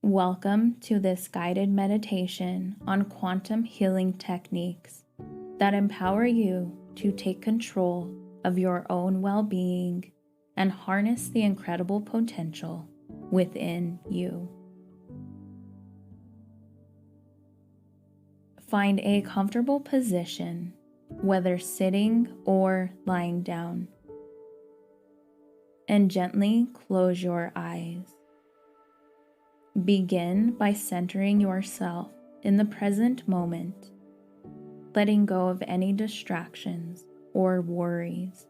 Welcome to this guided meditation on quantum healing techniques that empower you to take control of your own well-being and harness the incredible potential within you. Find a comfortable position, whether sitting or lying down, and gently close your eyes. Begin by centering yourself in the present moment, letting go of any distractions or worries.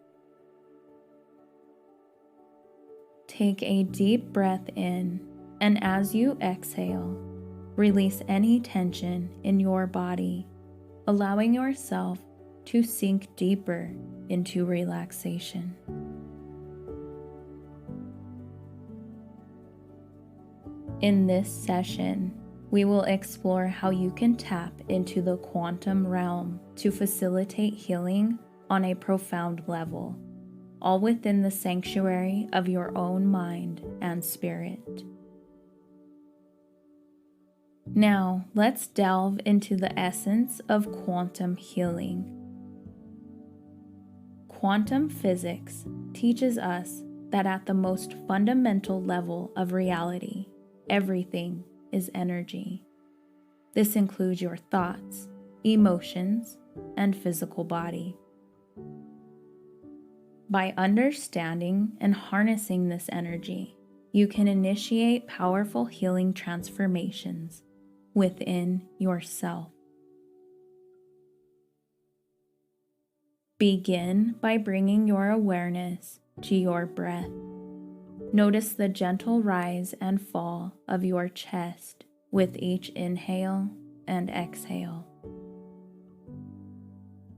Take a deep breath in, and as you exhale, release any tension in your body, allowing yourself to sink deeper into relaxation. In this session, we will explore how you can tap into the quantum realm to facilitate healing on a profound level, all within the sanctuary of your own mind and spirit. Now, let's delve into the essence of quantum healing. Quantum physics teaches us that at the most fundamental level of reality, everything is energy. This includes your thoughts, emotions, and physical body. By understanding and harnessing this energy, you can initiate powerful healing transformations within yourself. Begin by bringing your awareness to your breath. Notice the gentle rise and fall of your chest with each inhale and exhale.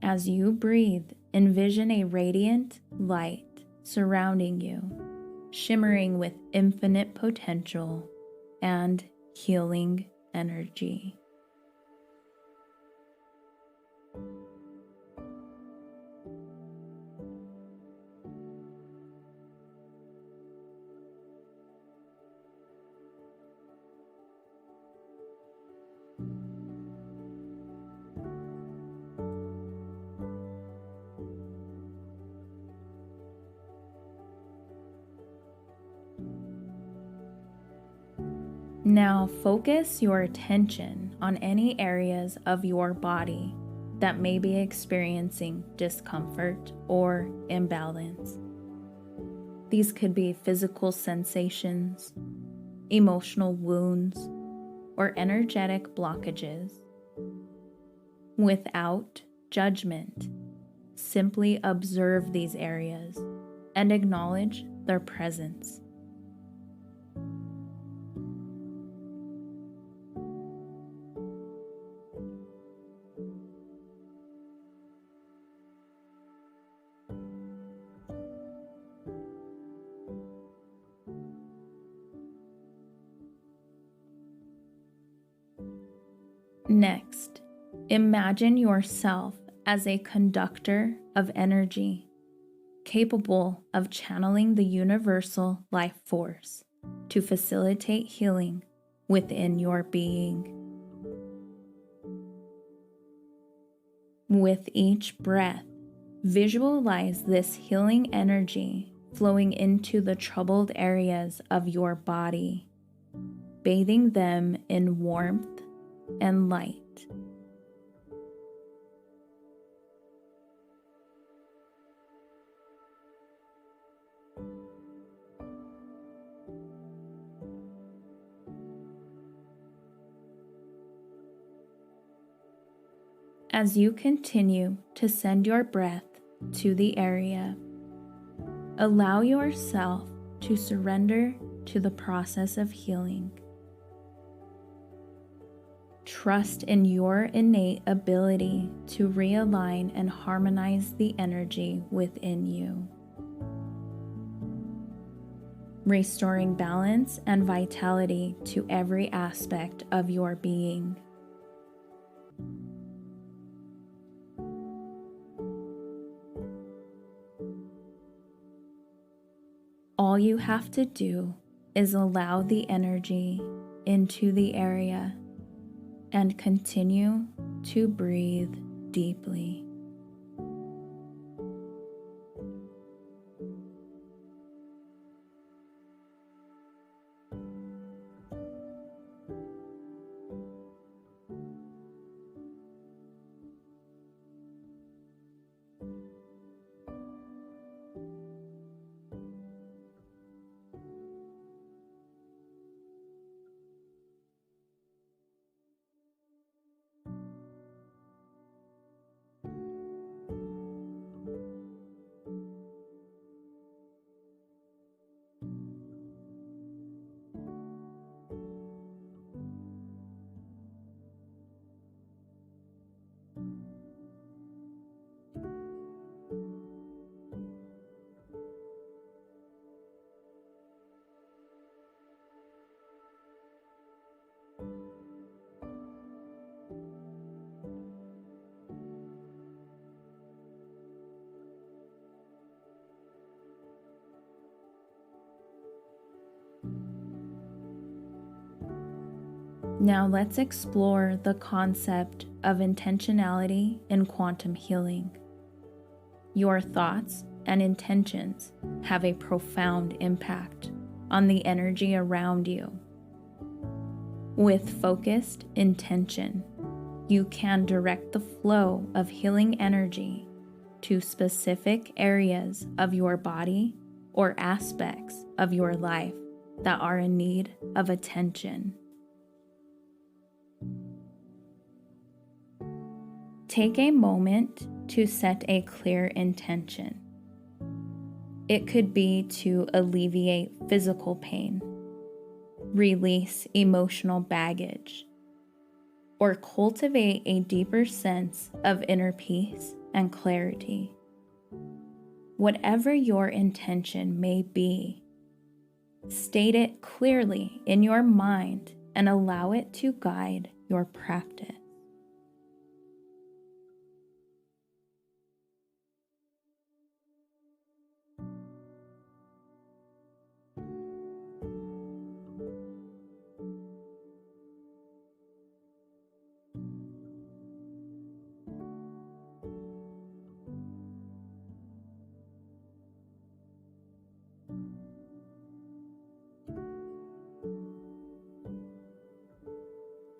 As you breathe, envision a radiant light surrounding you, shimmering with infinite potential and healing energy. Now focus your attention on any areas of your body that may be experiencing discomfort or imbalance. These could be physical sensations, emotional wounds, or energetic blockages. Without judgment, simply observe these areas and acknowledge their presence. Next, imagine yourself as a conductor of energy, capable of channeling the universal life force to facilitate healing within your being. With each breath, visualize this healing energy flowing into the troubled areas of your body, bathing them in warmth and light. As you continue to send your breath to the area, allow yourself to surrender to the process of healing. Trust in your innate ability to realign and harmonize the energy within you, restoring balance and vitality to every aspect of your being. All you have to do is allow the energy into the area and continue to breathe deeply. Now let's explore the concept of intentionality in quantum healing. Your thoughts and intentions have a profound impact on the energy around you. With focused intention, you can direct the flow of healing energy to specific areas of your body or aspects of your life that are in need of attention. Take a moment to set a clear intention. It could be to alleviate physical pain, release emotional baggage, or cultivate a deeper sense of inner peace and clarity. Whatever your intention may be, state it clearly in your mind and allow it to guide your practice.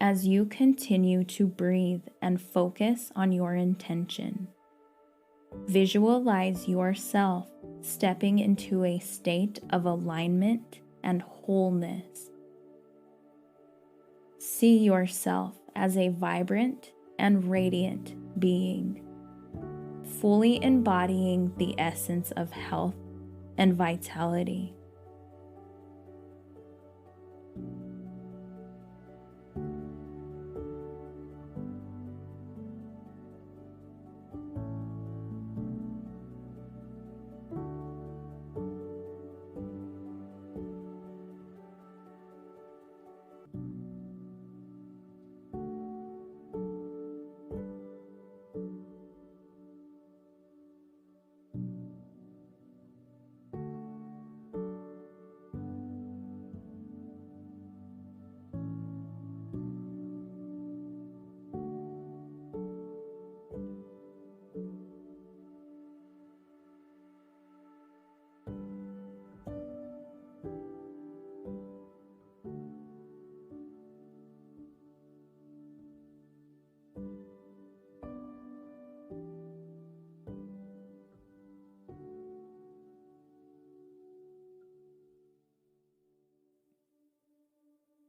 As you continue to breathe and focus on your intention, visualize yourself stepping into a state of alignment and wholeness. See yourself as a vibrant and radiant being, fully embodying the essence of health and vitality.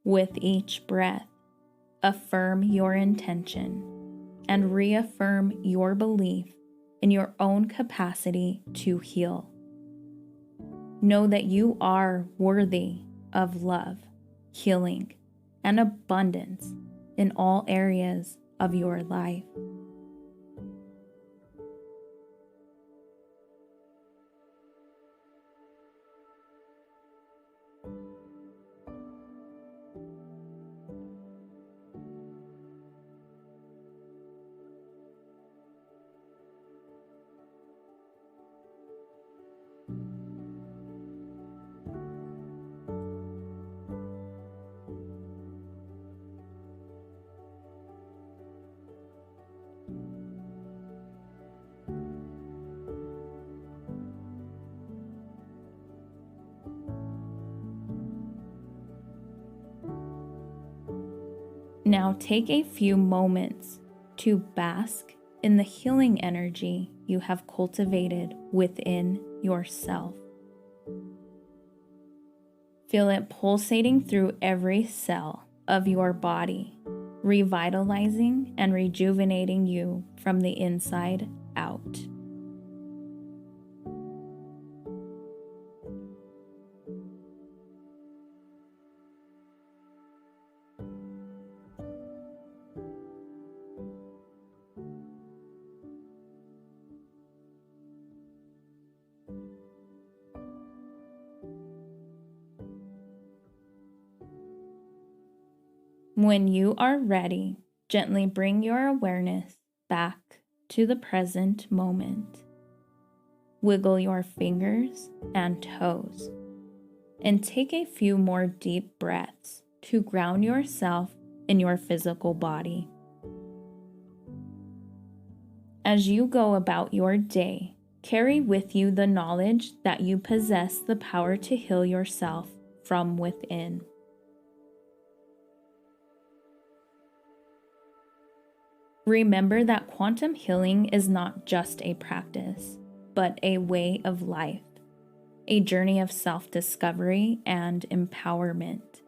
With each breath, affirm your intention and reaffirm your belief in your own capacity to heal. Know that you are worthy of love, healing, and abundance in all areas of your life. Now take a few moments to bask in the healing energy you have cultivated within yourself. Feel it pulsating through every cell of your body, revitalizing and rejuvenating you from the inside out. When you are ready, gently bring your awareness back to the present moment. Wiggle your fingers and toes, and take a few more deep breaths to ground yourself in your physical body. As you go about your day, carry with you the knowledge that you possess the power to heal yourself from within. Remember that quantum healing is not just a practice, but a way of life, a journey of self-discovery and empowerment.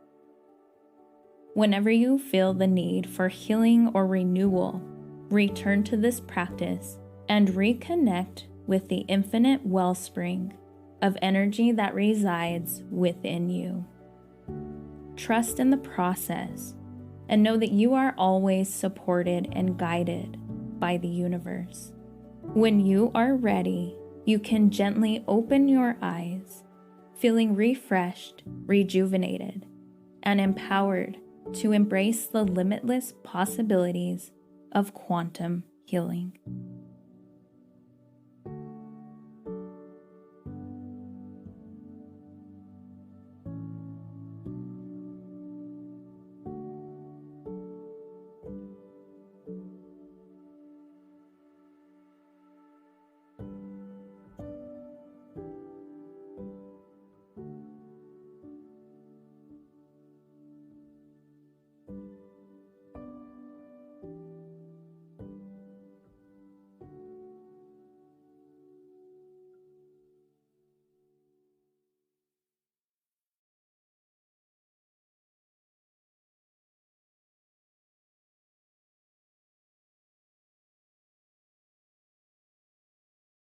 Whenever you feel the need for healing or renewal, return to this practice and reconnect with the infinite wellspring of energy that resides within you. Trust in the process and know that you are always supported and guided by the universe. When you are ready, you can gently open your eyes, feeling refreshed, rejuvenated, and empowered to embrace the limitless possibilities of quantum healing.